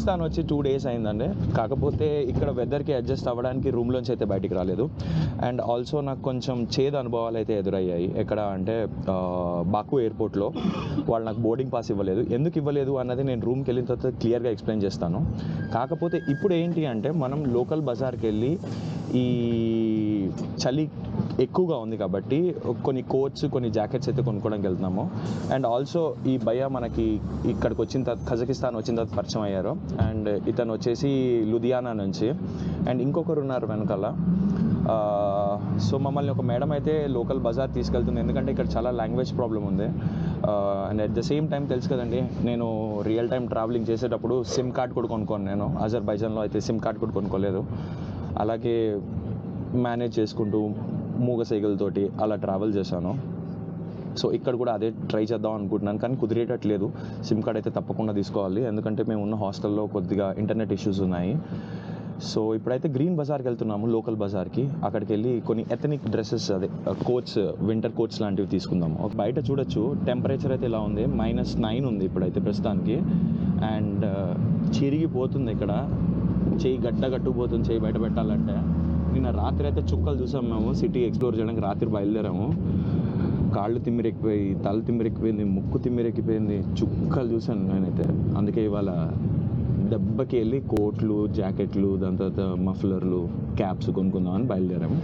Kazakhstan వచ్చి 2 days అయిందండి. కాకపోతే ఇక్కడ వెదర్కి అడ్జస్ట్ అవ్వడానికి రూమ్లోంచి అయితే బయటికి రాలేదు. అండ్ ఆల్సో నాకు కొంచెం చేదు అనుభవాలు అయితే ఎదురయ్యాయి. ఎక్కడ అంటే బాకు ఎయిర్పోర్ట్లో వాళ్ళు నాకు బోర్డింగ్ పాస్ ఇవ్వలేదు. ఎందుకు ఇవ్వలేదు అన్నది నేను రూమ్కి వెళ్ళిన తర్వాత క్లియర్గా ఎక్స్ప్లెయిన్ చేస్తాను. కాకపోతే ఇప్పుడు ఏంటి అంటే మనం లోకల్ బజార్కి వెళ్ళి ఈ చలి ఎక్కువగా ఉంది కాబట్టి కొన్ని కోట్స్ కొన్ని జాకెట్స్ అయితే కొనుక్కోవడానికి వెళ్తున్నాము. అండ్ ఆల్సో ఈ భయ్య మనకి ఇక్కడికి వచ్చిన తర్వాత కజకిస్తాన్ వచ్చిన తర్వాత పరిచయం అయ్యారు. అండ్ ఇతను వచ్చేసి లుధియానా నుంచి, అండ్ ఇంకొకరు ఉన్నారు వెనకాల. సో మమ్మల్ని ఒక మేడం అయితే లోకల్ బజార్ తీసుకెళ్తుంది, ఎందుకంటే ఇక్కడ చాలా లాంగ్వేజ్ ప్రాబ్లం ఉంది. And at the same time తెలుసు కదండి, నేను రియల్ టైం ట్రావెలింగ్ చేసేటప్పుడు సిమ్ కార్డ్ కూడా కొనుక్కోను. నేను అజర్బైజాన్లో అయితే సిమ్ కార్డ్ కూడా కొనుక్కోలేదు. అలాగే మేనేజ్ చేసుకుంటూ మూగ సైకిల్తోటి అలా ట్రావెల్ చేశాను. సో ఇక్కడ కూడా అదే ట్రై చేద్దాం అనుకుంటున్నాను, కానీ కుదిరేటట్లేదు. సిమ్ కార్డ్ అయితే తప్పకుండా తీసుకోవాలి, ఎందుకంటే మేము ఉన్న హాస్టల్లో కొద్దిగా ఇంటర్నెట్ ఇష్యూస్ ఉన్నాయి. సో ఇప్పుడైతే గ్రీన్ బజార్కి వెళ్తున్నాము, లోకల్ బజార్కి. అక్కడికి వెళ్ళి కొన్ని ఎథనిక్ డ్రెస్సెస్, అదే కోట్స్, వింటర్ కోట్స్ లాంటివి తీసుకుందాము. బయట చూడొచ్చు టెంపరేచర్ అయితే ఇలా ఉంది, -9 ఉంది ఇప్పుడైతే ప్రస్తుతానికి. అండ్ చిరిగిపోతుంది ఇక్కడ, చేయి గట్టుకుపోతుంది చేయి బయట పెట్టాలంటే. నిన్న రాత్రి అయితే చుక్కలు చూసాం మేము, సిటీ ఎక్స్ప్లోర్ చేయడానికి రాత్రి బయలుదేరాము. కాళ్ళు తిమ్మిరెక్కిపోయి, తల తిమ్మిరెక్కిపోయింది, ముక్కు తిమ్మిరెక్కిపోయింది, చుక్కలు చూసాను నేనైతే. అందుకే ఇవాళ దెబ్బకి వెళ్ళి కోట్లు, జాకెట్లు, దాని తర్వాత మఫ్లర్లు, క్యాప్స్ కొనుక్కుందామని బయలుదేరాము.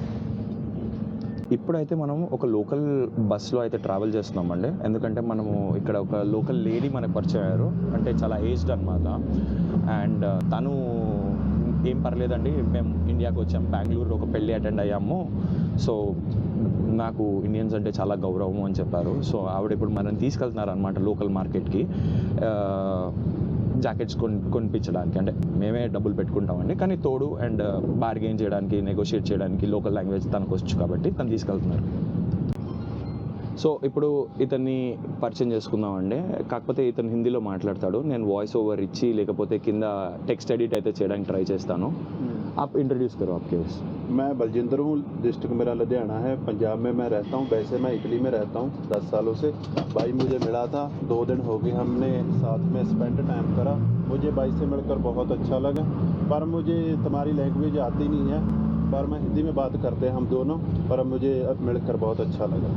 ఇప్పుడైతే మనం ఒక లోకల్ బస్లో అయితే ట్రావెల్ చేస్తున్నామండి, ఎందుకంటే మనము ఇక్కడ ఒక లోకల్ లేడీ మనకు పరిచయం అయ్యారు. అంటే చాలా ఏజ్డ్ అనమాట. అండ్ తను ఏం పర్లేదండి, మేము ఇండియాకి వచ్చాము, బెంగళూరులో ఒక పెళ్ళి అటెండ్ అయ్యాము, సో నాకు ఇండియన్స్ అంటే చాలా గౌరవం అని చెప్పారు. సో ఆవిడ ఇప్పుడు మనం తీసుకెళ్తున్నారు అనమాట లోకల్ మార్కెట్కి, జాకెట్స్ కొనిపించడానికి. అంటే మేమే డబ్బులు పెట్టుకుంటామండి, కానీ తోడు అండ్ బార్గెయిన్ చేయడానికి, నెగోషియేట్ చేయడానికి లోకల్ లాంగ్వేజ్ తనకు వచ్చు కాబట్టి తను తీసుకెళ్తున్నారు. సో ఇప్పుడు ఇతన్ని పరిచయం చేసుకుందామండి. కాకపోతే ఇతను హిందీలో మాట్లాడతాడు, నేను వాయిస్ ఓవర్ ఇచ్చి లేకపోతే కింద టెక్స్ట్ ఎడిట్ అయితే చేయడానికి ట్రై చేస్తాను. आप इंट्रोड्यूस करो आपके उस। मैं बलजिंदर हूँ, डिस्ट्रिक्ट मेरा लुधियाना है, पंजाब में मैं रहता हूँ। वैसे मैं इटली में रहता हूँ 10 सालों से। भाई मुझे मिला था, 2 दिन हो गए हमने साथ में स्पेंड टाइम करा। मुझे भाई से मिलकर बहुत अच्छा लगा, पर मुझे तुम्हारी लैंग्वेज आती नहीं है, पर मैं हिंदी में बात करते हैं हम दोनों, पर मुझे अब मिलकर बहुत अच्छा लगा।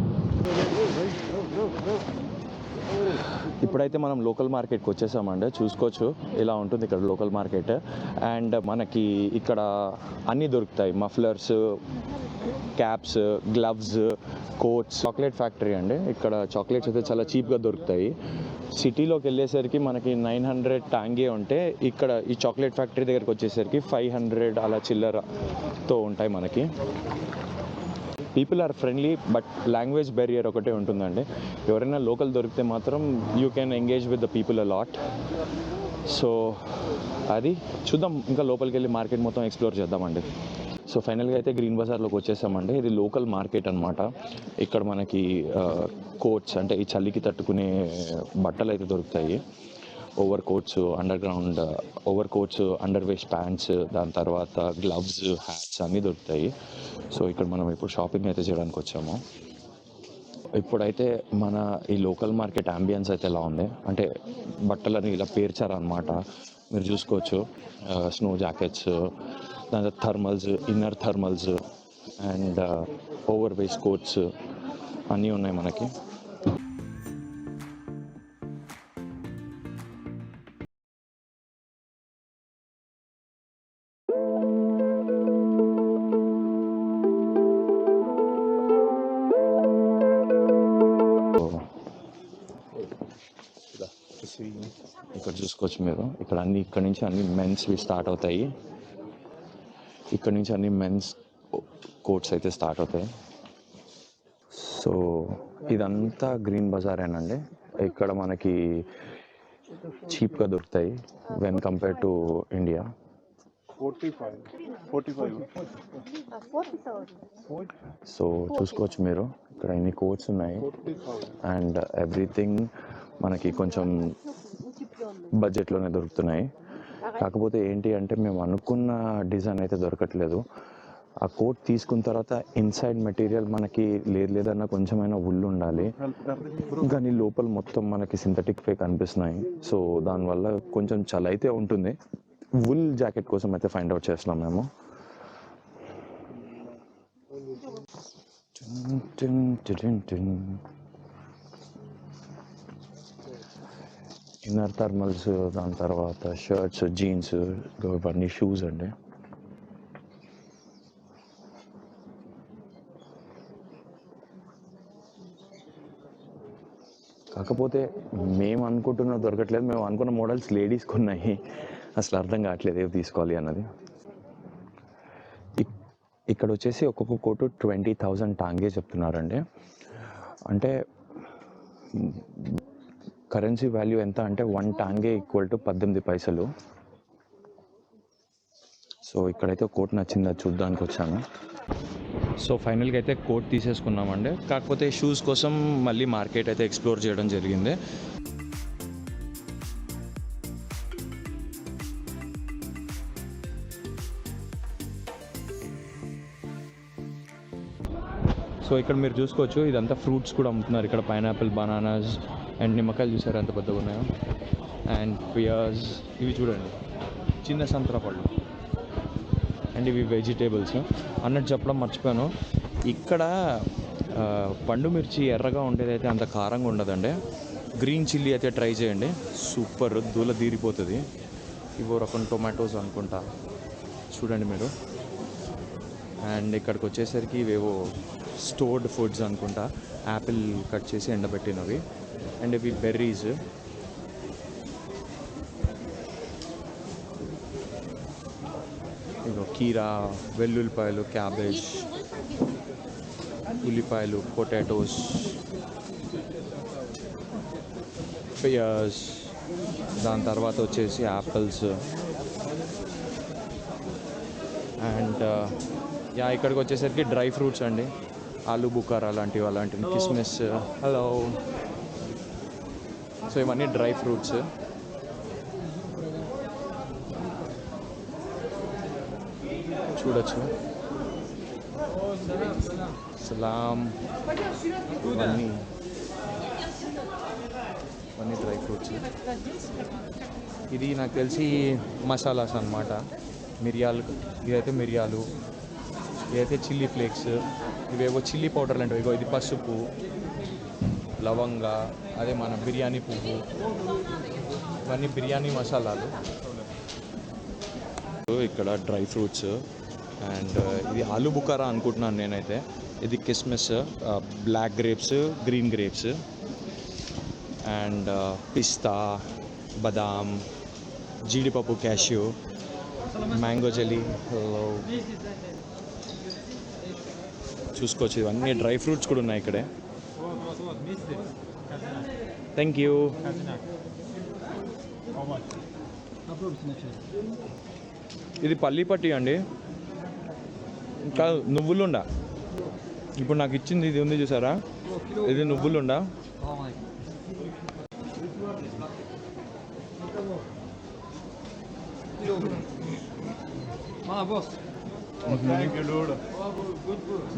ఇప్పుడైతే మనం లోకల్ మార్కెట్కి వచ్చేసామండి. చూసుకోవచ్చు ఇలా ఉంటుంది ఇక్కడ లోకల్ మార్కెట్. అండ్ మనకి ఇక్కడ అన్నీ దొరుకుతాయి, mufflers, caps, gloves, coats. Chocolate factory అండి, ఇక్కడ చాక్లెట్స్ అయితే చాలా చీప్గా దొరుకుతాయి. సిటీలోకి వెళ్ళేసరికి మనకి 900 టాంగే ఉంటే, ఇక్కడ ఈ చాక్లెట్ ఫ్యాక్టరీ దగ్గరికి వచ్చేసరికి 500 అలా చిల్లరతో ఉంటాయి మనకి. People are friendly, but language barrier ఒకటే ఉంటుందండి. ఎవరైనా లోకల్ దొరికితే మాత్రం you can engage with the people a lot. So అది చూద్దాం, ఇంకా లోపలికి వెళ్ళి మార్కెట్ మొత్తం ఎక్స్ప్లోర్ చేద్దామండి. సో ఫైనల్గా అయితే గ్రీన్ బజార్లోకి వచ్చేసామండి. ఇది లోకల్ మార్కెట్ అనమాట. ఇక్కడ మనకి కోట్స్, అంటే ఈ చలికి తట్టుకునే బట్టలు అయితే దొరుకుతాయి. Overcoats, underground overcoats, under waist pants, దాని తర్వాత గ్లవ్స్, హ్యాట్స్ అన్నీ దొరుకుతాయి. సో ఇక్కడ మనం ఇప్పుడు షాపింగ్ అయితే చేయడానికి వచ్చాము. ఇప్పుడైతే మన ఈ లోకల్ మార్కెట్ అంబియన్స్ అయితే ఎలా ఉంది అంటే, బట్టలని ఇలా పేర్చారనమాట. మీరు చూసుకోవచ్చు, స్నో జాకెట్స్, దాని thermals, inner thermals and over waistcoats అన్నీ ఉన్నాయి మనకి. ఇక్కడ చూసుకోవచ్చు మీరు, ఇక్కడ నుంచి అన్ని మెన్స్వి స్టార్ట్ అవుతాయి. ఇక్కడ నుంచి అన్ని మెన్స్ కోట్స్ అయితే స్టార్ట్ అవుతాయి. సో ఇదంతా గ్రీన్ బజారేనండి. ఇక్కడ మనకి చీప్గా దొరుకుతాయి when compare to India. 45. So చూసుకోవచ్చు మీరు, ఇక్కడ ఎన్ని కోట్స్ ఉన్నాయి. అండ్ ఎవ్రీథింగ్ మనకి కొంచెం బడ్జెట్లోనే దొరుకుతున్నాయి. కాకపోతే ఏంటి అంటే, మేము అనుకున్న డిజైన్ అయితే దొరకట్లేదు. ఆ కోట్ తీసుకున్న తర్వాత ఇన్సైడ్ మెటీరియల్ మనకి లేదన్నా కొంచెమైనా ఉల్ ఉండాలి, కానీ లోపల మొత్తం మనకి సింథటిక్ ఫేక్ అనిపిస్తున్నాయి. సో దానివల్ల కొంచెం చలి అయితే ఉంటుంది. వుల్ జాకెట్ కోసం అయితే ఫైండ్ అవుట్ చేస్తున్నాం మేము. ఇన్నర్ థర్మల్స్, దాని తర్వాత షర్ట్స్, జీన్స్, ఇవన్నీ షూస్ అండి. కాకపోతే మేము అనుకుంటున్న దొరకట్లేదు. మేము అనుకున్న మోడల్స్ లేడీస్కి ఉన్నాయి, అసలు అర్థం కావట్లేదు ఏవి తీసుకోవాలి అన్నది. ఇక్కడ వచ్చేసి ఒక్కొక్క కోటు 20,000 టాంగే చెప్తున్నారండి. అంటే కరెన్సీ వాల్యూ ఎంత అంటే 1 టాంగే ఈక్వల్ టు 18 పైసలు. సో ఇక్కడైతే కోట్ నచ్చింది, అది చూడ్డానికి వచ్చాను. సో ఫైనల్గా అయితే కోట్ తీసేసుకున్నామండి. కాకపోతే షూస్ కోసం మళ్ళీ మార్కెట్ అయితే ఎక్స్ప్లోర్ చేయడం జరిగింది. సో ఇక్కడ మీరు చూసుకోవచ్చు, ఇదంతా ఫ్రూట్స్ కూడా అమ్ముతున్నారు. ఇక్కడ పైనాపిల్, బనానాస్ అండ్ నిమ్మకాయలు చూసారు ఎంత పెద్దగా ఉన్నాయో, అండ్ పియాజ్, ఇవి చూడండి చిన్న సంతర పళ్ళు, అండ్ ఇవి వెజిటేబుల్స్. అన్నట్టు చెప్పడం మర్చిపోయాను, ఇక్కడ పండు మిర్చి ఎర్రగా ఉండేదైతే అంత కారంగా ఉండదండి. గ్రీన్ చిల్లీ అయితే ట్రై చేయండి, సూపర్, దూల తీరిపోతుంది. ఇవో రకం టొమాటోస్ అనుకుంటా, చూడండి మీరు. అండ్ ఇక్కడికి వచ్చేసరికి ఇవేవో స్టోర్డ్ ఫుడ్స్ అనుకుంటా, యాపిల్ కట్ చేసి ఎండబెట్టినవి. అండ్ ఇవి బెర్రీస్. ఇగో కీరా, వెల్లుల్లిపాయలు, క్యాబేజ్, ఉల్లిపాయలు, పొటాటోస్, పియాస్, దాని తర్వాత వచ్చేసి యాపిల్స్. అండ్ ఇక్కడికి వచ్చేసరికి డ్రై ఫ్రూట్స్ అండి, ఆలు బుకారా అలాంటివి, కిస్మిస్, హలో. సో ఇవన్నీ డ్రై ఫ్రూట్స్. చూడొచ్చు, సలాం, ఇవన్నీ డ్రై ఫ్రూట్స్. ఇది నాకు తెలిసి మసాలాస్ అన్నమాట. మిరియాలు, ఇదైతే మిరియాలు, ఇదైతే చిల్లీ ఫ్లేక్స్, ఇవేవో చిల్లీ పౌడర్లు అంటే, ఇగో ఇది పసుపు, లవంగా, అదే మన బిర్యానీ పువ్వు, ఇవన్నీ బిర్యానీ మసాలాలు. ఇక్కడ డ్రై ఫ్రూట్స్. అండ్ ఇది ఆలు బుకారా అనుకుంటున్నాను నేనైతే. ఇది కిస్మిస్, black grapes, green grapes, and పిస్తా, బదాం, జీడిపప్పు, క్యాష్యూ, మ్యాంగో జెల్లీ. చూసుకోవచ్చు, ఇవన్నీ డ్రై ఫ్రూట్స్ కూడా ఉన్నాయి ఇక్కడే. Thank you. ఇది పల్లి పట్టి అండి, ఇంకా నువ్వులుండ. ఇప్పుడు నాకు ఇచ్చింది ఇది ఉంది చూసారా, ఇది నువ్వులుండ.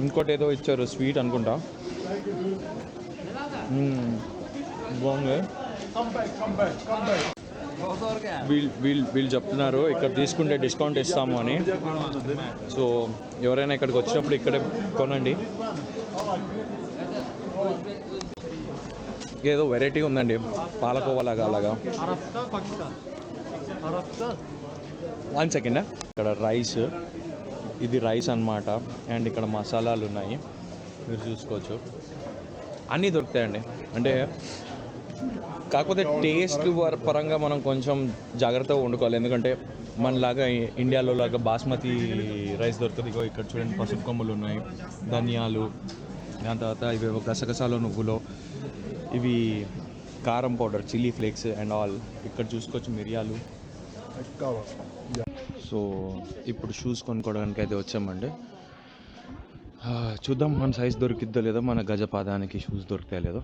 ఇంకోటి ఏదో ఇచ్చారు, స్వీట్ అనుకుంటా, బాగుంది. వీళ్ళు చెప్తున్నారు ఇక్కడ తీసుకుంటే డిస్కౌంట్ ఇస్తాము అని. సో ఎవరైనా ఇక్కడికి వచ్చినప్పుడు ఇక్కడే కొనండి. ఏదో వెరైటీ ఉందండి, పాలకోవాలాగా అలాగా. 1 సెకండ్. ఇక్కడ రైస్, ఇది రైస్ అన్నమాట. అండ్ ఇక్కడ మసాలాలు ఉన్నాయి, మీరు చూసుకోవచ్చు. అన్నీ దొరుకుతాయండి. అంటే కాకపోతే టేస్ట్ పరంగా మనం కొంచెం జాగ్రత్తగా వండుకోవాలి, ఎందుకంటే మనలాగా ఇండియాలో లాగా బాస్మతి రైస్ దొరుకుతుంది. ఇగో ఇక్కడ చూడండి, పసుపు కొమ్ములు ఉన్నాయి, ధనియాలు, దాని తర్వాత ఇవి గసగసాలు, నువ్వులు, ఇవి కారం powder, chilli flakes and all. ఇక్కడ చూసుకోవచ్చు మిరియాలు. సో ఇప్పుడు షూస్ కొనుక్కోవడానికి అయితే వచ్చామండి. చూద్దాం మన సైజ్ దొరికిద్దో లేదో, మన గజపాదానికి షూస్ దొరుకుతాయో లేదో.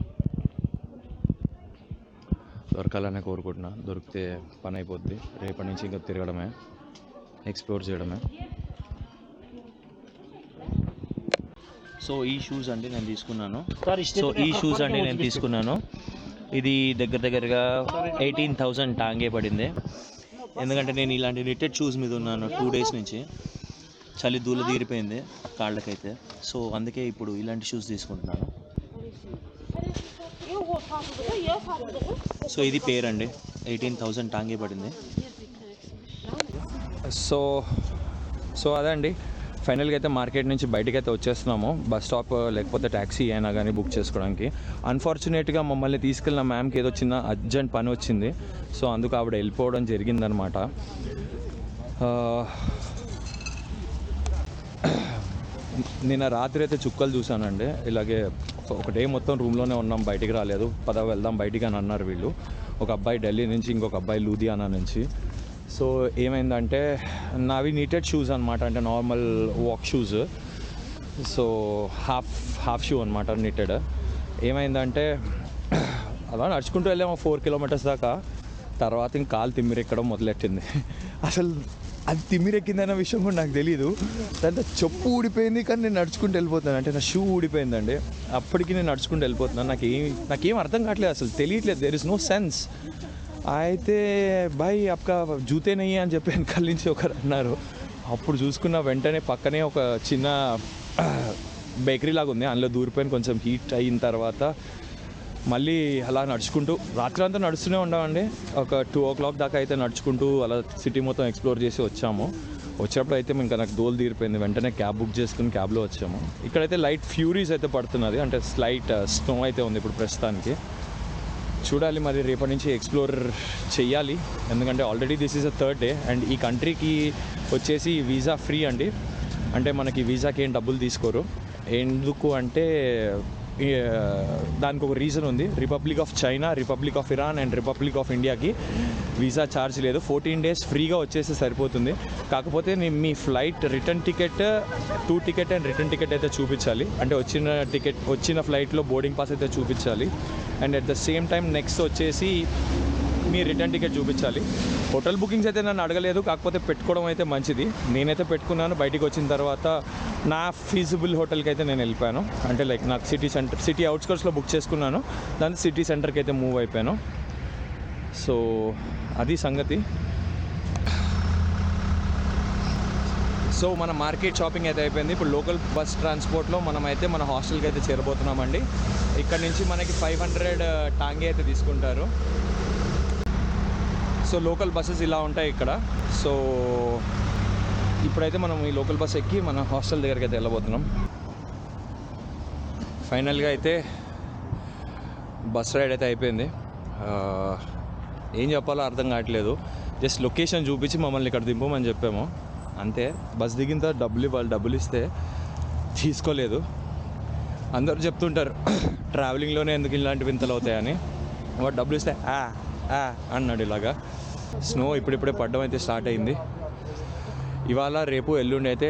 దొరకాలనే కోరుకుంటున్నా, దొరికితే పని అయిపోద్ది. రేపటి నుంచి ఇంకా తిరగడమే, ఎక్స్ప్లోర్ చేయడమే. సో ఈ షూస్ అండి నేను తీసుకున్నాను. ఇది దగ్గరగా 18,000 టాంగే పడింది. ఎందుకంటే నేను ఇలాంటి నిట్టెడ్ షూస్ మీద ఉన్నాను 2 days నుంచి. చలి దూల తీరిపోయింది కాళ్ళకైతే. సో అందుకే ఇప్పుడు ఇలాంటి షూస్ తీసుకుంటున్నాను. సో ఇది పేరండి, 18,000 టాంగే పడింది. సో అదే అండి, ఫైనల్గా అయితే మార్కెట్ నుంచి బయటకు అయితే వచ్చేస్తున్నాము. బస్ స్టాప్ లేకపోతే ట్యాక్సీ అయినా కానీ బుక్ చేసుకోవడానికి. అన్ఫార్చునేట్గా మమ్మల్ని తీసుకెళ్ళిన మ్యామ్కి ఏదో చిన్న అర్జెంట్ పని వచ్చింది. సో అందుకు ఆవిడ వెళ్ళిపోవడం జరిగిందనమాట. నిన్న రాత్రి అయితే చుక్కలు చూశానండి. ఇలాగే ఒక డే మొత్తం రూమ్లోనే ఉన్నాం, బయటికి రాలేదు. వెళ్దాం బయటికి అని అన్నారు వీళ్ళు. ఒక అబ్బాయి ఢిల్లీ నుంచి, ఇంకొక అబ్బాయి లూధియానా నుంచి. సో ఏమైందంటే నావి నీటెడ్ షూస్ అనమాట, అంటే normal walk shoes. So half shoe అనమాట నీటెడ్. ఏమైందంటే అలా నడుచుకుంటూ వెళ్ళాము 4 kilometers దాకా. తర్వాత ఇంక కాలు తిమ్మిరెక్కడం మొదలెట్టింది. అసలు అది తిమ్మిరెక్కిందన్న విషయం కూడా నాకు తెలీదు. దాంతో చెప్పు ఊడిపోయింది, కానీ నేను నడుచుకుంటూ వెళ్ళిపోతున్నాను. అంటే నా షూ ఊడిపోయిందండి. అప్పటికి నేను నడుచుకుంటూ వెళ్ళిపోతున్నాను. నాకేం అర్థం కావట్లేదు, అసలు తెలియట్లేదు. There is no sense. అయితే భాయ్ అప్కా జూతే నెయ్యి అని చెప్పి వెనకాల నుంచి ఒకరు అన్నారు. అప్పుడు చూసుకున్న వెంటనే పక్కనే ఒక చిన్న బేకరీ లాగా ఉంది, అందులో దూరిపోయిన. కొంచెం హీట్ అయిన తర్వాత మళ్ళీ అలా నడుచుకుంటూ రాత్రి అంతా నడుస్తూనే ఉన్నామండి. ఒక 2 o'clock దాకా అయితే నడుచుకుంటూ అలా సిటీ మొత్తం ఎక్స్ప్లోర్ చేసి వచ్చాము. వచ్చేటప్పుడు అయితే ఇంకా నాకు దోలు తీరిపోయింది. వెంటనే క్యాబ్ బుక్ చేసుకుని క్యాబ్లో వచ్చాము. ఇక్కడైతే లైట్ ఫ్యూరీస్ అయితే పడుతున్నది, అంటే స్లైట్ స్నో అయితే ఉంది ఇప్పుడు ప్రస్తుతానికి. చూడాలి మరి రేపటి నుంచి ఎక్స్ప్లోర్ చెయ్యాలి. ఎందుకంటే already this is a 3rd day. And ఈ కంట్రీకి వచ్చేసి వీసా ఫ్రీ అండి. అంటే మనకి వీసాకి ఏం డబ్బులు తీసుకోరు. ఎందుకు అంటే దానికి ఒక రీజన్ ఉంది. Republic of China, republic of Iran and republic of ఇండియాకి వీసా ఛార్జ్ లేదు. 14 days ఫ్రీగా వచ్చేస్తే సరిపోతుంది. కాకపోతే మీ flight return ticket, 2 ticket and return ticket అయితే చూపించాలి. అంటే వచ్చిన ఫ్లైట్లో బోర్డింగ్ పాస్ అయితే చూపించాలి. And at the same time next వచ్చేసి మీ రిటర్న్ టికెట్ చూపించాలి. హోటల్ బుకింగ్స్ అయితే నన్ను అడగలేదు, కాకపోతే పెట్టుకోవడం అయితే మంచిది. నేనైతే పెట్టుకున్నాను. బయటికి వచ్చిన తర్వాత నా ఫీజిబుల్ హోటల్కి అయితే నేను వెళ్ళిపోయాను. అంటే లైక్ నాకు సిటీ అవుట్స్కర్ట్స్లో బుక్ చేసుకున్నాను, దాని సిటీ సెంటర్కి అయితే మూవ్ అయిపోయాను. సో అది సంగతి. సో మన మార్కెట్ షాపింగ్ అయితే అయిపోయింది. ఇప్పుడు లోకల్ బస్ ట్రాన్స్పోర్ట్లో మనమైతే మన హాస్టల్కి అయితే చేరబోతున్నామండి. ఇక్కడ నుంచి మనకి 500 టాంగే అయితే తీసుకుంటారు. సో లోకల్ బస్సెస్ ఇలా ఉంటాయి ఇక్కడ. సో ఇప్పుడైతే మనం ఈ లోకల్ బస్ ఎక్కి మన హాస్టల్ దగ్గరికి అయితే వెళ్ళబోతున్నాం. ఫైనల్గా అయితే బస్ రైడ్ అయితే అయిపోయింది. ఏం చెప్పాలో అర్థం కావట్లేదు. జస్ట్ లొకేషన్ చూపించి మమ్మల్ని ఇక్కడ దింపమని చెప్పాము అంతే. బస్ దిగిన తర్వాత డబ్బులు ఇస్తే తీసుకోలేదు. అందరూ చెప్తుంటారు ట్రావెలింగ్లోనే ఎందుకు ఇలాంటి వింతలు అవుతాయని. వాడు డబ్బులు ఇస్తే అన్నాడు ఇలాగా. స్నో ఇప్పుడిప్పుడే పడడం అయితే స్టార్ట్ అయింది. ఇవాళ రేపు ఎల్లుండి అయితే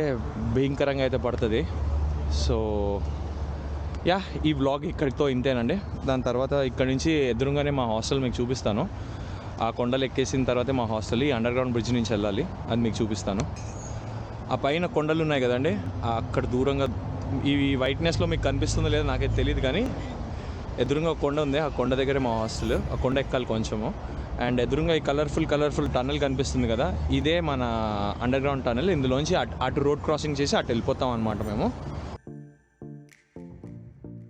భయంకరంగా అయితే పడుతుంది. సో ఈ వ్లాగ్ ఇక్కడితో ఇంతేనండి. దాని తర్వాత ఇక్కడ నుంచి ఎదురుగానే మా హాస్టల్ మీకు చూపిస్తాను. ఆ కొండలు ఎక్కేసిన తర్వాత మా హాస్టల్ ఈ అండర్గ్రౌండ్ బ్రిడ్జ్ నుంచి వెళ్ళాలి, అది మీకు చూపిస్తాను. ఆ పైన కొండలు ఉన్నాయి కదండి, అక్కడ దూరంగా ఈ వైట్నెస్లో మీకు కనిపిస్తుందో లేదో నాకైతే తెలియదు, కానీ ఎదురుగా ఒక కొండ ఉంది. ఆ కొండ దగ్గరే మా హాస్టల్. ఆ కొండ ఎక్కాలి కొంచెము. అండ్ ఎదురుగా ఈ కలర్ఫుల్ టన్నల్ కనిపిస్తుంది కదా, ఇదే మన అండర్గ్రౌండ్ టన్నల్. ఇందులోంచి అటు రోడ్ క్రాసింగ్ చేసి అటు వెళ్ళిపోతాం అనమాట మేము.